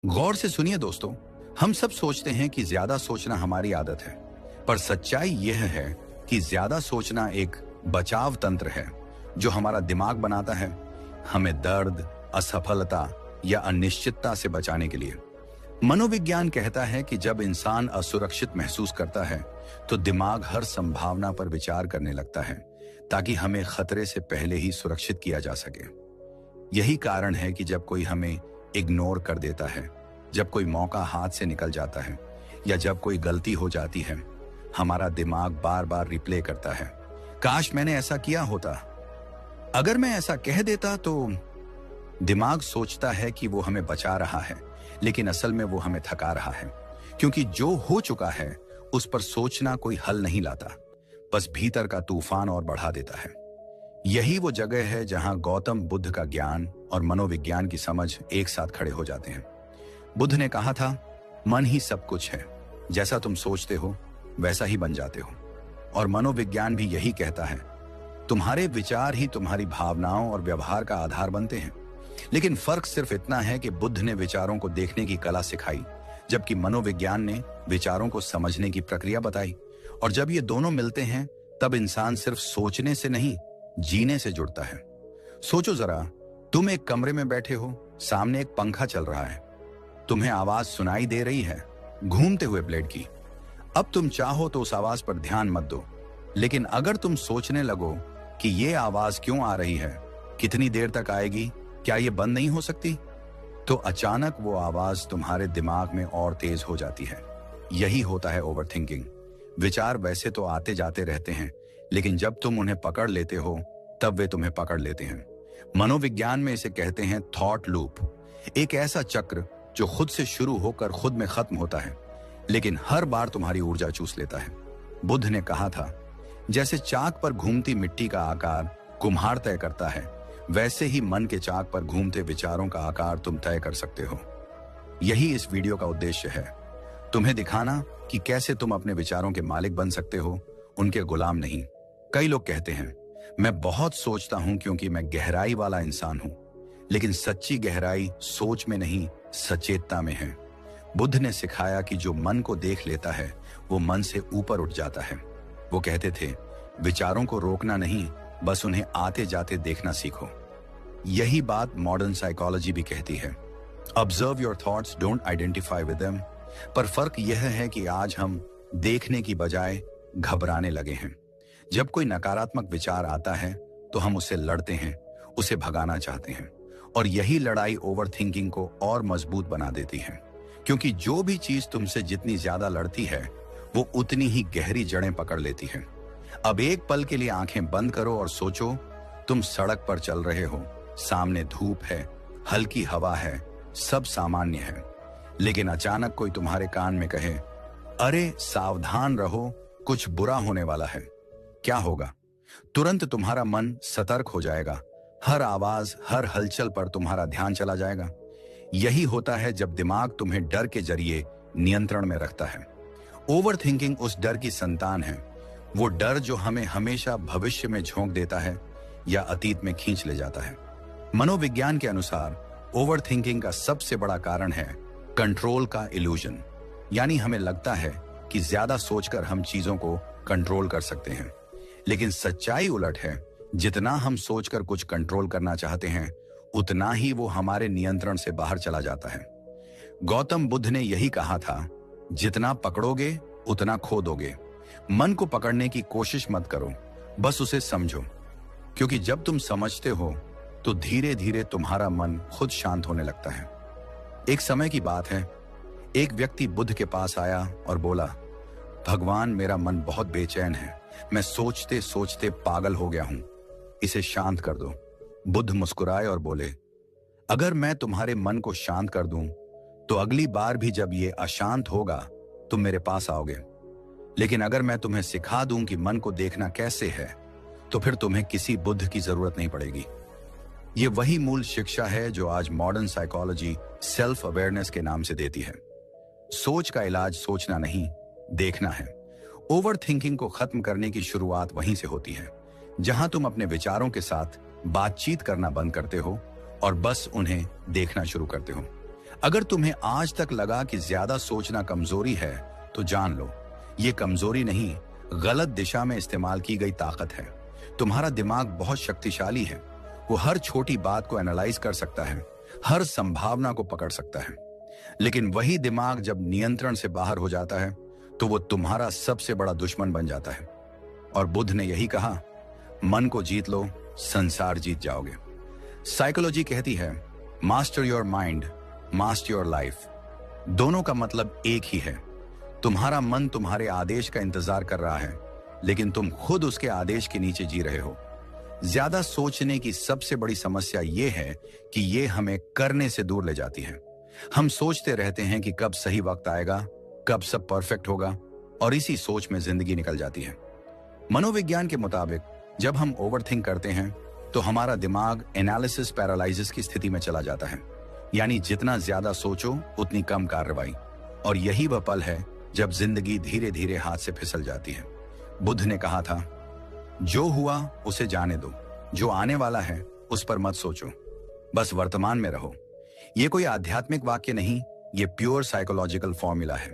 गौर से सुनिए दोस्तों, हम सब सोचते हैं कि ज्यादा सोचना हमारी आदत है, पर सच्चाई यह है कि ज्यादा सोचना एक बचाव तंत्र है जो हमारा दिमाग बनाता है, हमें दर्द, असफलता या अनिश्चितता से बचाने के लिए। मनोविज्ञान कहता है कि जब इंसान असुरक्षित महसूस करता है तो दिमाग हर संभावना पर विचार करने लगता है ताकि हमें खतरे से पहले ही सुरक्षित किया जा सके। यही कारण है कि जब कोई हमें इग्नोर कर देता है, जब कोई मौका हाथ से निकल जाता है या जब कोई गलती हो जाती है, हमारा दिमाग बार बार रिप्ले करता है, काश मैंने ऐसा किया होता, अगर मैं ऐसा कह देता तो। दिमाग सोचता है कि वो हमें बचा रहा है, लेकिन असल में वो हमें थका रहा है, क्योंकि जो हो चुका है उस पर सोचना कोई हल नहीं लाता, बस भीतर का तूफान और बढ़ा देता है। यही वो जगह है जहां गौतम बुद्ध का ज्ञान और मनोविज्ञान की समझ एक साथ खड़े हो जाते हैं। बुद्ध ने कहा था, मन ही सब कुछ है, जैसा तुम सोचते हो वैसा ही बन जाते हो। और मनोविज्ञान भी यही कहता है, तुम्हारे विचार ही तुम्हारी भावनाओं और व्यवहार का आधार बनते हैं। लेकिन फर्क सिर्फ इतना है कि बुद्ध ने विचारों को देखने की कला सिखाई, जबकि मनोविज्ञान ने विचारों को समझने की प्रक्रिया बताई। और जब ये दोनों मिलते हैं तब इंसान सिर्फ सोचने से नहीं, जीने से जुड़ता है। सोचो जरा, तुम एक कमरे में बैठे हो, सामने एक पंखा चल रहा है, तुम्हें आवाज सुनाई दे रही है घूमते हुए ब्लेड की। अब तुम चाहो तो उस आवाज पर ध्यान मत दो, लेकिन अगर तुम सोचने लगो कि ये आवाज क्यों आ रही है, कितनी देर तक आएगी, क्या ये बंद नहीं हो सकती, तो अचानक वो आवाज तुम्हारे दिमाग में और तेज हो जाती है। यही होता है ओवरथिंकिंग। विचार वैसे तो आते जाते रहते हैं, लेकिन जब तुम उन्हें पकड़ लेते हो तब वे तुम्हें पकड़ लेते हैं। मनोविज्ञान में इसे कहते हैं थॉट लूप, एक ऐसा चक्र जो खुद से शुरू होकर खुद में खत्म होता है, लेकिन हर बार तुम्हारी ऊर्जा चूस लेता है। बुद्ध ने कहा था, जैसे चाक पर घूमती मिट्टी का आकार कुम्हार तय करता है, वैसे ही मन के चाक पर घूमते विचारों का आकार तुम तय कर सकते हो। यही इस वीडियो का उद्देश्य है, तुम्हें दिखाना कि कैसे तुम अपने विचारों के मालिक बन सकते हो, उनके गुलाम नहीं। कई लोग कहते हैं, मैं बहुत सोचता हूं क्योंकि मैं गहराई वाला इंसान हूं, लेकिन सच्ची गहराई सोच में नहीं, सचेतता में है। बुद्ध ने सिखाया कि जो मन को देख लेता है वो मन से ऊपर उठ जाता है। वो कहते थे, विचारों को रोकना नहीं, बस उन्हें आते जाते देखना सीखो। यही बात मॉडर्न साइकोलॉजी भी कहती है, observe your thoughts, don't identify with them. पर फर्क यह है कि आज हम देखने की बजाय घबराने लगे हैं। जब कोई नकारात्मक विचार आता है तो हम उसे लड़ते हैं, उसे भगाना चाहते हैं, और यही लड़ाई ओवरथिंकिंग को और मजबूत बना देती है, क्योंकि जो भी चीज तुमसे जितनी ज्यादा लड़ती है वो उतनी ही गहरी जड़ें पकड़ लेती है। अब एक पल के लिए आंखें बंद करो और सोचो, तुम सड़क पर चल रहे हो, सामने धूप है, हल्की हवा है, सब सामान्य है, लेकिन अचानक कोई तुम्हारे कान में कहे, अरे सावधान रहो, कुछ बुरा होने वाला है। क्या होगा? तुरंत तुम्हारा मन सतर्क हो जाएगा, हर आवाज, हर हलचल पर तुम्हारा ध्यान चला जाएगा। यही होता है जब दिमाग तुम्हें डर के जरिए नियंत्रण में रखता है। ओवरथिंकिंग उस डर की संतान है, वो डर जो हमें हमेशा भविष्य में झोंक देता है या अतीत में खींच ले जाता है। मनोविज्ञान के अनुसार ओवरथिंकिंग का सबसे बड़ा कारण है कंट्रोल का इल्यूजन, यानी हमें लगता है कि ज्यादा सोचकर हम चीजों को कंट्रोल कर सकते हैं, लेकिन सच्चाई उलट है। जितना हम सोचकर कुछ कंट्रोल करना चाहते हैं, उतना ही वो हमारे नियंत्रण से बाहर चला जाता है। गौतम बुद्ध ने यही कहा था, जितना पकड़ोगे उतना खो दोगे। मन को पकड़ने की कोशिश मत करो, बस उसे समझो, क्योंकि जब तुम समझते हो तो धीरे धीरे तुम्हारा मन खुद शांत होने लगता है। एक समय की बात है, एक व्यक्ति बुद्ध के पास आया और बोला, भगवान, मेरा मन बहुत बेचैन है, मैं सोचते सोचते पागल हो गया हूं, इसे शांत कर दो। बुद्ध मुस्कुराए और बोले, अगर मैं तुम्हारे मन को शांत कर दूं तो अगली बार भी जब ये अशांत होगा तुम मेरे पास आओगे, लेकिन अगर मैं तुम्हें सिखा दूं कि मन को देखना कैसे है तो फिर तुम्हें किसी बुद्ध की जरूरत नहीं पड़ेगी। ये वही मूल शिक्षा है जो आज मॉडर्न साइकोलॉजी सेल्फ अवेयरनेस के नाम से देती है। सोच का इलाज सोचना नहीं, देखना है। ओवरथिंकिंग को खत्म करने की शुरुआत वहीं से होती है, जहां तुम अपने विचारों के साथ बातचीत करना बंद करते हो और बस उन्हें देखना शुरू करते हो। अगर तुम्हें आज तक लगा कि ज्यादा सोचना कमजोरी है, तो जान लो, ये कमजोरी नहीं, गलत दिशा में इस्तेमाल की गई ताकत है। तुम्हारा दिमाग बहुत शक्तिशाली है। वो हर छोटी बात को एनालाइज कर सकता है, हर संभावना को पकड़ सकता है। लेकिन वही दिमाग जब नियंत्रण से बाहर हो जाता है, तो वो तुम्हारा सबसे बड़ा दुश्मन बन जाता है। और बुद्ध ने यही कहा, मन को जीत लो, संसार जीत जाओगे। साइकोलॉजी कहती है, master your mind, master your life. दोनों का मतलब एक ही है। तुम्हारा मन तुम्हारे आदेश का इंतजार कर रहा है, लेकिन तुम खुद उसके आदेश के नीचे जी रहे हो। ज्यादा सोचने की सबसे बड़ी समस्या यह है कि यह हमें करने से दूर ले जाती है। हम सोचते रहते हैं कि कब सही वक्त आएगा, कब सब परफेक्ट होगा, और इसी सोच में जिंदगी निकल जाती है। मनोविज्ञान के मुताबिक जब हम ओवरथिंक करते हैं, तो हमारा दिमाग एनालिसिस पैरालिसिस की स्थिति में चला जाता है। यानी जितना ज्यादा सोचो, उतनी कम कार्रवाई। और यही वह पल है जब जिंदगी धीरे धीरे हाथ से फिसल जाती है। बुद्ध ने कहा था, जो हुआ उसे जाने दो, जो आने वाला है उस पर मत सोचो, बस वर्तमान में रहो। यह कोई आध्यात्मिक वाक्य नहीं, ये प्योर साइकोलॉजिकल फॉर्मूला है।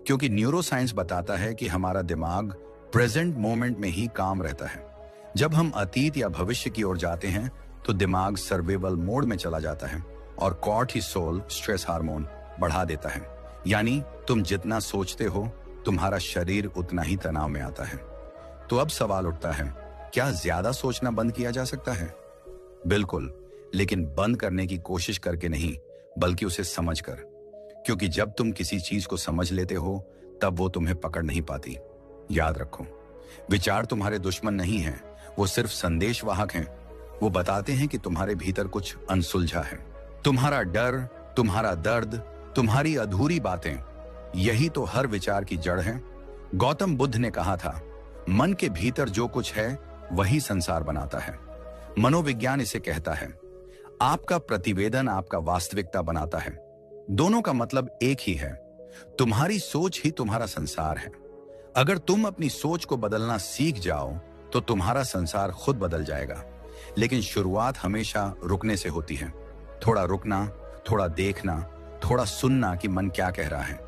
क्योंकि न्यूरोसाइंस बताता है कि हमारा दिमाग प्रेजेंट मोमेंट में ही काम रहता है। जब हम अतीत या भविष्य की ओर जाते हैं, तो दिमाग सर्वाइवल मोड में चला जाता है और कॉर्टिसोल स्ट्रेस हार्मोन बढ़ा देता है। यानी तुम जितना सोचते हो, तुम्हारा शरीर उतना ही तनाव में आता है। तो अब सवाल उठता है, क्या ज्यादा सोचना बंद किया जा सकता है? बिल्कुल, लेकिन बंद करने की कोशिश करके नहीं, बल्कि उसे समझकर। क्योंकि जब तुम किसी चीज को समझ लेते हो, तब वो तुम्हें पकड़ नहीं पाती। याद रखो, विचार तुम्हारे दुश्मन नहीं हैं, वो सिर्फ संदेशवाहक हैं। वो बताते हैं कि तुम्हारे भीतर कुछ अनसुलझा है। तुम्हारा डर, तुम्हारा दर्द, तुम्हारी अधूरी बातें, यही तो हर विचार की जड़ है। गौतम बुद्ध ने कहा था, मन के भीतर जो कुछ है वही संसार बनाता है। मनोविज्ञान इसे कहता है, आपका प्रतिवेदन आपका वास्तविकता बनाता है। दोनों का मतलब एक ही है, तुम्हारी सोच ही तुम्हारा संसार है। अगर तुम अपनी सोच को बदलना सीख जाओ, तो तुम्हारा संसार खुद बदल जाएगा। लेकिन शुरुआत हमेशा रुकने से होती है। थोड़ा रुकना, थोड़ा देखना, थोड़ा सुनना कि मन क्या कह रहा है।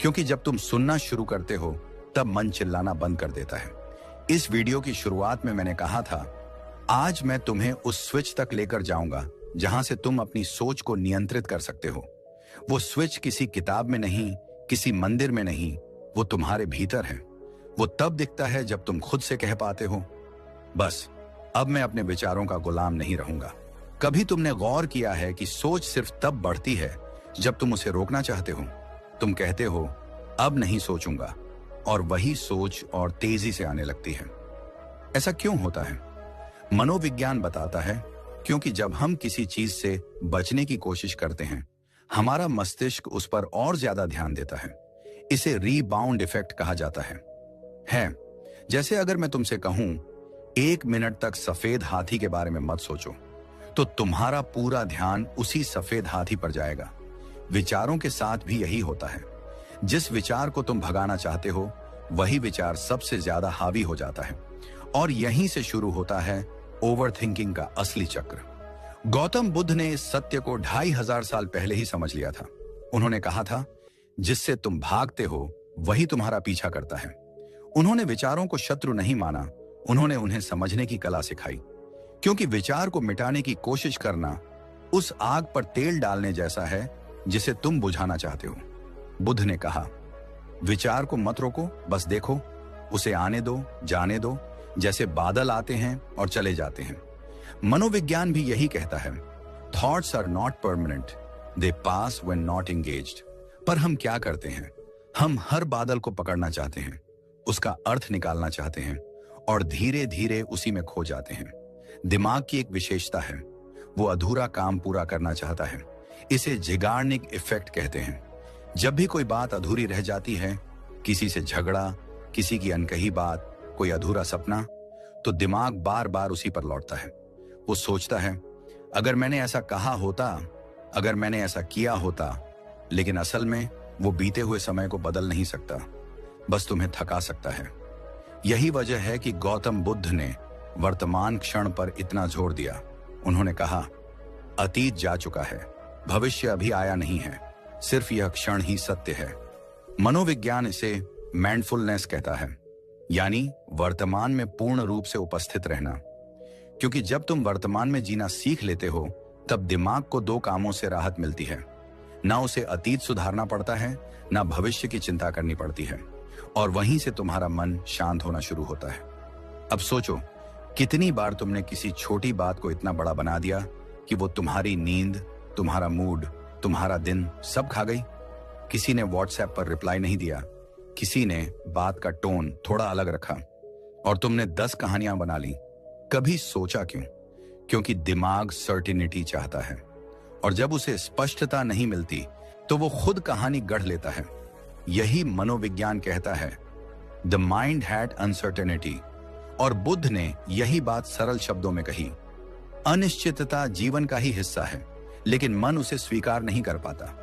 क्योंकि जब तुम सुनना शुरू करते हो, तब मन चिल्लाना बंद कर देता है। इस वीडियो की शुरुआत में मैंने कहा था, आज मैं तुम्हें उस स्विच तक लेकर जाऊंगा जहां से तुम अपनी सोच को नियंत्रित कर सकते हो। वो स्विच किसी किताब में नहीं, किसी मंदिर में नहीं, वो तुम्हारे भीतर है। वो तब दिखता है जब तुम खुद से कह पाते हो, बस अब मैं अपने विचारों का गुलाम नहीं रहूंगा। कभी तुमने गौर किया है कि सोच सिर्फ तब बढ़ती है जब तुम उसे रोकना चाहते हो? तुम कहते हो, अब नहीं सोचूंगा, और वही सोच और तेजी से आने लगती है। ऐसा क्यों होता है? मनोविज्ञान बताता है, क्योंकि जब हम किसी चीज से बचने की कोशिश करते हैं, हमारा मस्तिष्क उस पर और ज्यादा ध्यान देता है। इसे रीबाउंड इफेक्ट कहा जाता है। जैसे अगर मैं तुमसे कहूं, 1 मिनट तक सफेद हाथी के बारे में मत सोचो, तो तुम्हारा पूरा ध्यान उसी सफेद हाथी पर जाएगा। विचारों के साथ भी यही होता है। जिस विचार को तुम भगाना चाहते हो, वही विचार सबसे ज्यादा हावी हो जाता है। और यहीं से शुरू होता है ओवरथिंकिंग का असली चक्र। गौतम बुद्ध ने इस सत्य को 2500 साल पहले ही समझ लिया था। उन्होंने कहा था, जिससे तुम भागते हो वही तुम्हारा पीछा करता है। उन्होंने विचारों को शत्रु नहीं माना, उन्होंने उन्हें समझने की कला सिखाई। क्योंकि विचार को मिटाने की कोशिश करना उस आग पर तेल डालने जैसा है जिसे तुम बुझाना चाहते हो। बुद्ध ने कहा, विचार को मत रोको, बस देखो, उसे आने दो, जाने दो, जैसे बादल आते हैं और चले जाते हैं। मनोविज्ञान भी यही कहता है, thoughts are not permanent, they pass when not engaged. पर हम क्या करते हैं? हम हर बादल को पकड़ना चाहते हैं, उसका अर्थ निकालना चाहते हैं, और धीरे धीरे उसी में खो जाते हैं। दिमाग की एक विशेषता है, वो अधूरा काम पूरा करना चाहता है। इसे जिगार्निक इफेक्ट कहते हैं। जब भी कोई बात अधूरी रह जाती है, किसी से झगड़ा, किसी की अनकही बात, कोई अधूरा सपना, तो दिमाग बार बार उसी पर लौटता है। वो सोचता है, अगर मैंने ऐसा कहा होता, अगर मैंने ऐसा किया होता। लेकिन असल में वो बीते हुए समय को बदल नहीं सकता, बस तुम्हें थका सकता है। यही वजह है कि गौतम बुद्ध ने वर्तमान क्षण पर इतना जोर दिया। उन्होंने कहा, अतीत जा चुका है, भविष्य अभी आया नहीं है, सिर्फ यह क्षण ही सत्य है। मनोविज्ञान इसे माइंडफुलनेस कहता है, यानी वर्तमान में पूर्ण रूप से उपस्थित रहना। क्योंकि जब तुम वर्तमान में जीना सीख लेते हो, तब दिमाग को दो कामों से राहत मिलती है। ना उसे अतीत सुधारना पड़ता है, ना भविष्य की चिंता करनी पड़ती है, और वहीं से तुम्हारा मन शांत होना शुरू होता है। अब सोचो, कितनी बार तुमने किसी छोटी बात को इतना बड़ा बना दिया कि वो तुम्हारी नींद, तुम्हारा मूड, तुम्हारा दिन सब खा गई। किसी ने व्हाट्सएप पर रिप्लाई नहीं दिया, किसी ने बात का टोन थोड़ा अलग रखा, और तुमने 10 कहानियां बना ली। कभी सोचा क्यों? क्योंकि दिमाग सर्टिनिटी चाहता है, और जब उसे स्पष्टता नहीं मिलती तो वो खुद कहानी गढ़ लेता है। यही मनोविज्ञान कहता है, द माइंड हैड अनसर्टेनिटी। और बुद्ध ने यही बात सरल शब्दों में कही। अनिश्चितता जीवन का ही हिस्सा है, लेकिन मन उसे स्वीकार नहीं कर पाता।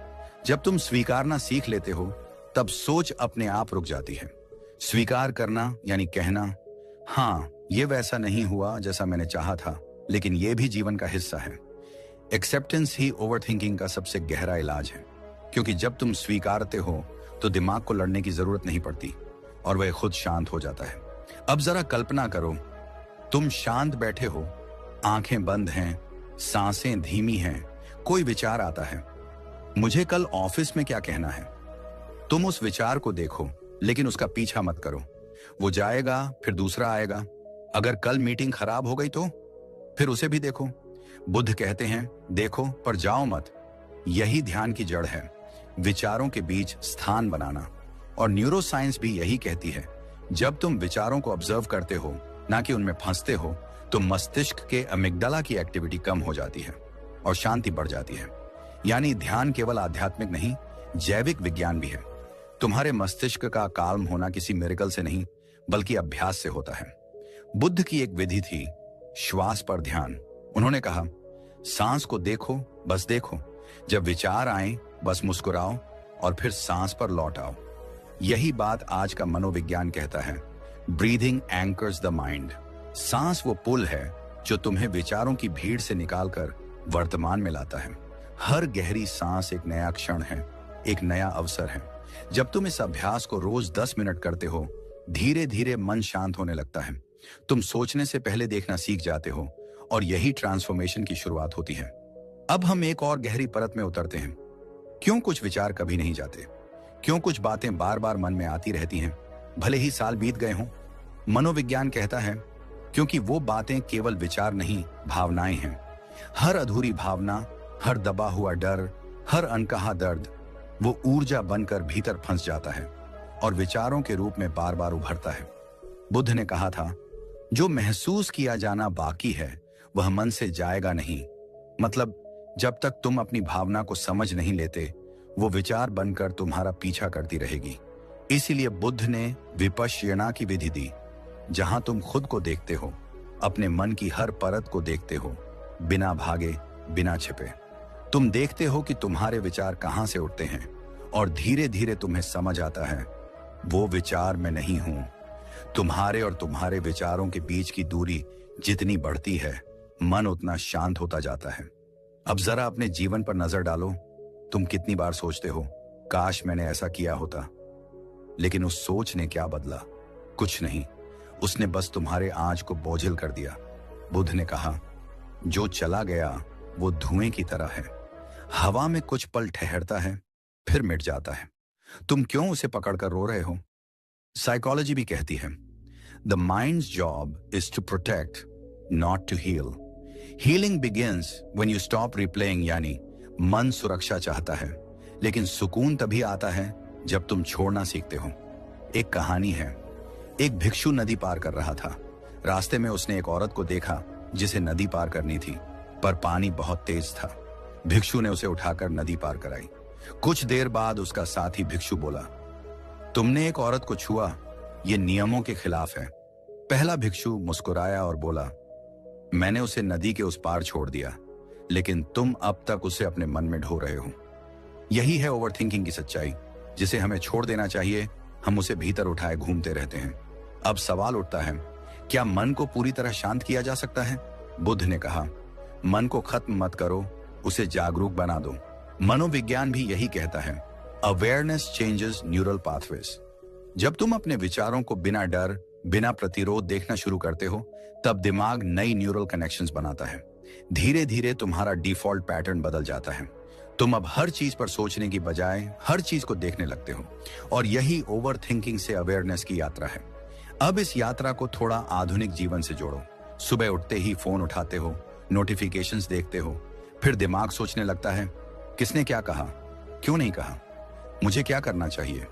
जब तुम स्वीकारना सीख लेते हो, तब सोच अपने आप रुक जाती है। स्वीकार करना यानी कहना, हाँ, ये वैसा नहीं हुआ जैसा मैंने चाहा था, लेकिन ये भी जीवन का हिस्सा है। एक्सेप्टेंस ही ओवरथिंकिंग का सबसे गहरा इलाज है, क्योंकि जब तुम स्वीकारते हो तो दिमाग को लड़ने की जरूरत नहीं पड़ती और वह खुद शांत हो जाता है। अब जरा कल्पना करो, तुम शांत बैठे हो, आंखें बंद हैं, सांसें धीमी हैं, कोई विचार आता है, मुझे कल ऑफिस में क्या कहना है। तुम उस विचार को देखो, लेकिन उसका पीछा मत करो। वो जाएगा, फिर दूसरा आएगा। अगर कल मीटिंग खराब हो गई तो फिर उसे भी देखो। बुद्ध कहते हैं, देखो पर जाओ मत। यही ध्यान की जड़ है, विचारों के बीच स्थान बनाना। और न्यूरोसाइंस भी यही कहती है, जब तुम विचारों को ऑब्जर्व करते हो, ना कि उनमें फंसते हो, तो मस्तिष्क के अमिग्डाला की एक्टिविटी कम हो जाती है और शांति बढ़ जाती है। यानी ध्यान केवल आध्यात्मिक नहीं, जैविक विज्ञान भी है। तुम्हारे मस्तिष्क का काल्म होना किसी मिरेकल से नहीं, बल्कि अभ्यास से होता है। बुद्ध की एक विधि थी, श्वास पर ध्यान। उन्होंने कहा, सांस को देखो, बस देखो। जब विचार आए, बस मुस्कुराओ और फिर सांस पर लौट आओ। यही बात आज का मनोविज्ञान कहता है, ब्रीदिंग एंकर्स द माइंड। सांस वो पुल है जो तुम्हें विचारों की भीड़ से निकालकर वर्तमान में लाता है। हर गहरी सांस एक नया क्षण है, एक नया अवसर है। जब तुम इस अभ्यास को रोज 10 मिनट करते हो, धीरे धीरे मन शांत होने लगता है। तुम सोचने से पहले देखना सीख जाते हो, और यही ट्रांसफॉर्मेशन की शुरुआत होती है। अब हम एक और गहरी परत में उतरते हैं। क्यों कुछ विचार कभी नहीं जाते? क्यों कुछ बातें बार बार मन में आती रहती हैं, भले ही साल बीत गए हों? मनोविज्ञान कहता है, क्योंकि वो बातें केवल विचार नहीं, भावनाएं हैं। हर अधूरी भावना, हर दबा हुआ डर, हर अनकहा दर्द, वो ऊर्जा बनकर भीतर फंस जाता है और विचारों के रूप में बार बार उभरता है। बुद्ध ने कहा था, जो महसूस किया जाना बाकी है वह मन से जाएगा नहीं। मतलब जब तक तुम अपनी भावना को समझ नहीं लेते, वो विचार बनकर तुम्हारा पीछा करती रहेगी। इसीलिए बुद्ध ने विपश्यना की विधि दी, जहां तुम खुद को देखते हो, अपने मन की हर परत को देखते हो, बिना भागे, बिना छिपे। तुम देखते हो कि तुम्हारे विचार कहां से उठते हैं, और धीरे धीरे तुम्हें समझ आता है, वो विचार मैं नहीं हूं। तुम्हारे और तुम्हारे विचारों के बीच की दूरी जितनी बढ़ती है, मन उतना शांत होता जाता है। अब जरा अपने जीवन पर नजर डालो। तुम कितनी बार सोचते हो, काश मैंने ऐसा किया होता। लेकिन उस सोच ने क्या बदला? कुछ नहीं, उसने बस तुम्हारे आंच को बोझिल कर दिया। बुद्ध ने कहा, जो चला गया वो धुएं की तरह है, हवा में कुछ पल ठहरता है, फिर मिट जाता है। तुम क्यों उसे पकड़कर रो रहे हो? साइकोलॉजी भी कहती है, the mind's job is to protect, not to heal. Healing begins when you stop replaying, यानी मन सुरक्षा चाहता है, लेकिन सुकून तभी आता है जब तुम छोड़ना सीखते हो। एक कहानी है, एक भिक्षु नदी पार कर रहा था। रास्ते में उसने एक औरत को देखा जिसे नदी पार करनी थी, पर पानी बहुत तेज था। भिक्षु ने उसे उठाकर नदी पार कराई। कुछ देर बाद उसका साथी भिक्षु बोला, तुमने एक औरत को छुआ, ये नियमों के खिलाफ है। पहला भिक्षु मुस्कुराया और बोला, मैंने उसे नदी के उस पार छोड़ दिया, लेकिन तुम अब तक उसे अपने मन में ढो रहे हो। यही है ओवरथिंकिंग की सच्चाई, जिसे हमें छोड़ देना चाहिए। हम उसे भीतर उठाए घूमते रहते हैं। अब सवाल उठता है, क्या मन को पूरी तरह शांत किया जा सकता है? बुद्ध ने कहा, मन को खत्म मत करो, उसे जागरूक बना दो। मनोविज्ञान भी यही कहता है, अवेयरनेस चेंजेस न्यूरल पाथवेज। जब तुम अपने विचारों को बिना डर, बिना प्रतिरोध देखना शुरू करते हो, तब दिमाग नई न्यूरल कनेक्शंस बनाता है। धीरे धीरे तुम्हारा डिफॉल्ट पैटर्न बदल जाता है। तुम अब हर चीज पर सोचने की बजाय हर चीज को देखने लगते हो, और यही ओवर थिंकिंग से अवेयरनेस की यात्रा है। अब इस यात्रा को थोड़ा आधुनिक जीवन से जोड़ो। सुबह उठते ही फोन उठाते हो, नोटिफिकेशंस देखते हो, फिर दिमाग सोचने लगता है, किसने क्या कहा, क्यों नहीं कहा, मुझे क्या करना चाहिए,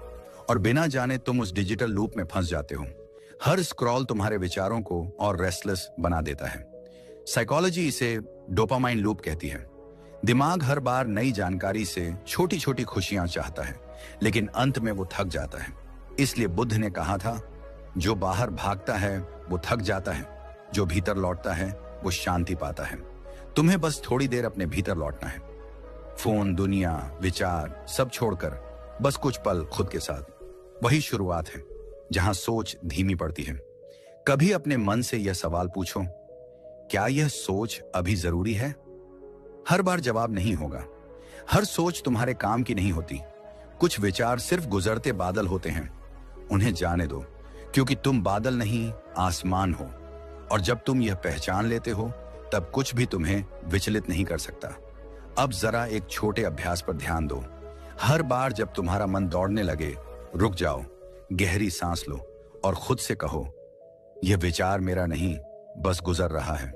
और बिना जाने तुम उस डिजिटल लूप में फंस जाते हो। हर स्क्रॉल तुम्हारे विचारों को और रेस्टलेस बना देता है। साइकोलॉजी इसे डोपामाइन लूप कहती है। दिमाग हर बार नई जानकारी से छोटी छोटी खुशियां चाहता है, लेकिन अंत में वो थक जाता है। इसलिए बुद्ध ने कहा था, जो बाहर भागता है वो थक जाता है, जो भीतर लौटता है वो शांति पाता है। तुम्हें बस थोड़ी देर अपने भीतर लौटना है। फोन, दुनिया, विचार सब छोड़कर बस कुछ पल खुद के साथ। वही शुरुआत है जहां सोच धीमी पड़ती है। कभी अपने मन से यह सवाल पूछो, क्या यह सोच अभी जरूरी है? हर बार जवाब नहीं होगा। हर सोच तुम्हारे काम की नहीं होती। कुछ विचार सिर्फ गुजरते बादल होते हैं, उन्हें जाने दो, क्योंकि तुम बादल नहीं, आसमान हो। और जब तुम यह पहचान लेते हो, तब कुछ भी तुम्हें विचलित नहीं कर सकता। अब जरा एक छोटे अभ्यास पर ध्यान दो। हर बार जब तुम्हारा मन दौड़ने लगे, रुक जाओ, गहरी सांस लो और खुद से कहो, यह विचार मेरा नहीं, बस गुजर रहा है।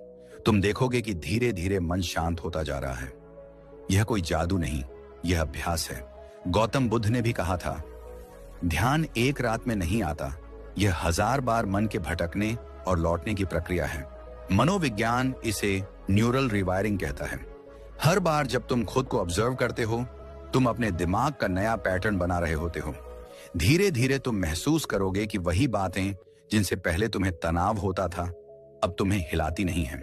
तुम देखोगे कि धीरे धीरे मन शांत होता जा रहा है। यह कोई जादू नहीं, यह अभ्यास है। गौतम बुद्ध ने भी कहा था, ध्यान एक रात में नहीं आता, यह 1000 बार मन के भटकने और लौटने की प्रक्रिया है। मनोविज्ञान इसे न्यूरल रिवायरिंग कहता है। हर बार जब तुम खुद को ऑब्जर्व करते हो, तुम अपने दिमाग का नया पैटर्न बना रहे होते हो। धीरे धीरे तुम महसूस करोगे कि वही बातें जिनसे पहले तुम्हें तनाव होता था, अब तुम्हें हिलाती नहीं हैं।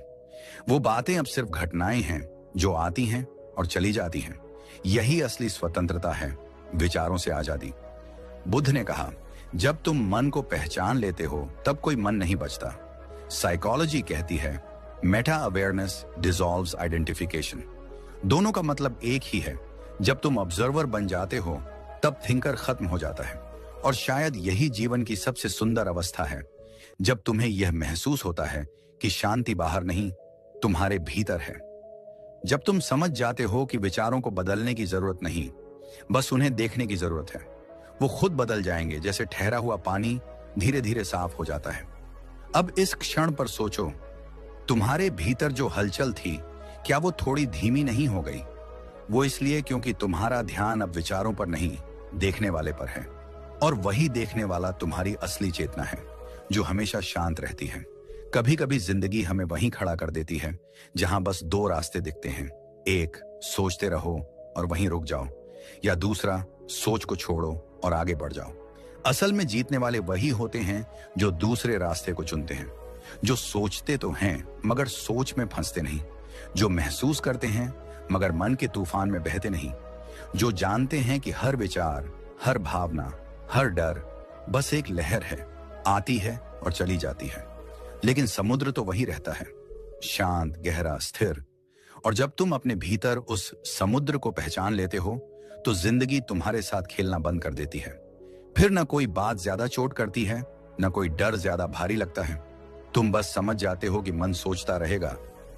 वो बातें अब सिर्फ घटनाएं हैं जो आती हैं और चली जाती हैं। यही असली स्वतंत्रता है, विचारों से आजादी। बुद्ध ने कहा, जब तुम मन को पहचान लेते हो, तब कोई मन नहीं बचता। साइकोलॉजी कहती है, मेटा अवेयरनेस डिसॉल्व्स आइडेंटिफिकेशन। दोनों का मतलब एक ही है। जब तुम ऑब्जर्वर बन जाते हो, तब थिंकर खत्म हो जाता है। और शायद यही जीवन की सबसे सुंदर अवस्था है, जब तुम्हें यह महसूस होता है कि शांति बाहर नहीं, तुम्हारे भीतर है। जब तुम समझ जाते हो कि विचारों को बदलने की जरूरत नहीं, बस उन्हें देखने की जरूरत है। वो खुद बदल जाएंगे, जैसे ठहरा हुआ पानी धीरे धीरे साफ हो जाता है। अब इस क्षण पर सोचो, तुम्हारे भीतर जो हलचल थी, क्या वो थोड़ी धीमी नहीं हो गई? वो इसलिए क्योंकि तुम्हारा ध्यान अब विचारों पर नहीं, देखने वाले पर है। और वही देखने वाला तुम्हारी असली चेतना है, जो हमेशा शांत रहती है। कभी कभी जिंदगी हमें वहीं खड़ा कर देती है जहां बस 2 रास्ते दिखते हैं। एक, सोचते रहो और वहीं रुक जाओ, या दूसरा, सोच को छोड़ो और आगे बढ़ जाओ। असल में जीतने वाले वही होते हैं जो दूसरे रास्ते को चुनते हैं, जो सोचते तो हैं मगर सोच में फंसते नहीं, जो महसूस करते हैं मगर मन के तूफान में बहते नहीं, जो जानते हैं कि हर विचार, हर भावना, हर डर बस एक लहर है, आती है और चली जाती है, लेकिन समुद्र तो वही रहता है, शांत, गहरा, स्थिर। और जब तुम अपने भीतर उस समुद्र को पहचान लेते हो, तो जिंदगी तुम्हारे साथ खेलना बंद कर देती है। फिर न कोई बात ज्यादा चोट करती है, न कोई डर ज्यादा भारी लगता है। तुम बस समझ जाते हो कि मन सोचता रहेगा,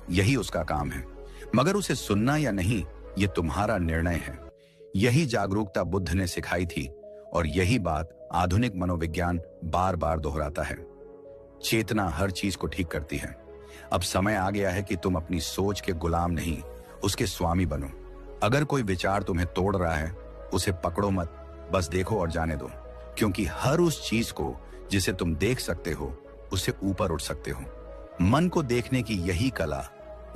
यही उसका काम है, मगर उसे सुनना या नहीं, ये तुम्हारा निर्णय है। यही जागरूकता बुद्ध ने सिखाई थी, और यही बात आधुनिक मनोविज्ञान बार बार दोहराता है। चेतना हर चीज को ठीक करती है। अब समय आ गया है कि तुम अपनी सोच के गुलाम नहीं, उसके स्वामी बनो। अगर कोई विचार तुम्हें तोड़ रहा है, उसे पकड़ो मत, बस देखो और जाने दो, क्योंकि हर उस चीज को जिसे तुम देख सकते हो, उससे ऊपर उठ सकते हो। मन को देखने की यही कला,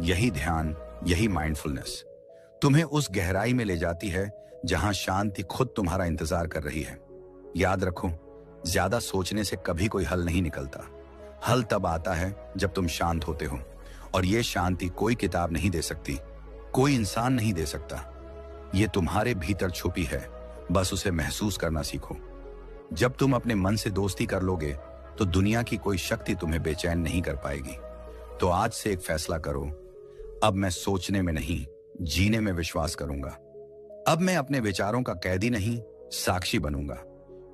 यही ध्यान, यही माइंडफुलनेस तुम्हें उस गहराई में ले जाती है जहां शांति खुद तुम्हारा इंतजार कर रही है। याद रखो, ज्यादा सोचने से कभी कोई हल नहीं निकलता। हल तब आता है जब तुम शांत होते हो, और ये शांति कोई किताब नहीं दे सकती, कोई इंसान नहीं दे सकता। ये तुम्हारे भीतर छुपी है, बस उसे महसूस करना सीखो। जब तुम अपने मन से दोस्ती कर लोगे, तो दुनिया की कोई शक्ति तुम्हें बेचैन नहीं कर पाएगी। तो आज से एक फैसला करो, अब मैं सोचने में नहीं, जीने में विश्वास करूंगा। अब मैं अपने विचारों का कैदी नहीं, साक्षी बनूंगा,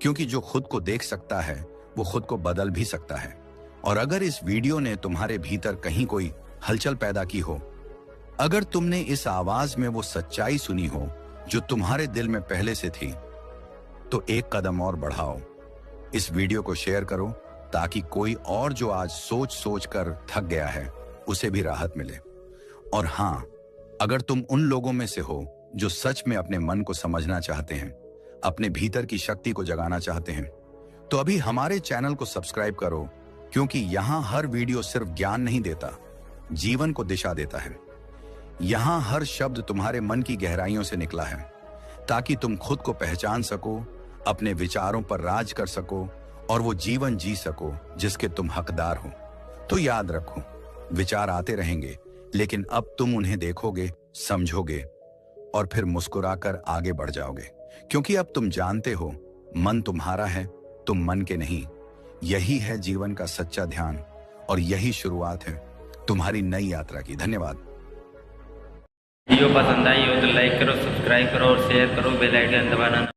क्योंकि जो खुद को देख सकता है वो खुद को बदल भी सकता है। और अगर इस वीडियो ने तुम्हारे भीतर कहीं कोई हलचल पैदा की हो, अगर तुमने इस आवाज में वो सच्चाई सुनी हो जो तुम्हारे दिल में पहले से थी, तो एक कदम और बढ़ाओ। इस वीडियो को शेयर करो ताकि कोई और जो आज सोच सोच कर थक गया है उसे भी राहत मिले। और हां, अगर तुम उन लोगों में से हो जो सच में अपने मन को समझना चाहते हैं, अपने भीतर की शक्ति को जगाना चाहते हैं, तो अभी हमारे चैनल को सब्सक्राइब करो, क्योंकि यहां हर वीडियो सिर्फ ज्ञान नहीं देता, जीवन को दिशा देता है। यहां हर शब्द तुम्हारे मन की गहराइयों से निकला है, ताकि तुम खुद को पहचान सको, अपने विचारों पर राज कर सको और वो जीवन जी सको जिसके तुम हकदार हो। तो याद रखो, विचार आते रहेंगे, लेकिन अब तुम उन्हें देखोगे, समझोगे और फिर मुस्कुराकर आगे बढ़ जाओगे, क्योंकि अब तुम जानते हो मन तुम्हारा है, तुम मन के नहीं। यही है जीवन का सच्चा ध्यान और यही शुरुआत है तुम्हारी नई यात्रा की। धन्यवाद। वीडियो पसंद आई हो तो लाइक करो, सब्सक्राइब करो और शेयर करो, बेल आइकन दबाना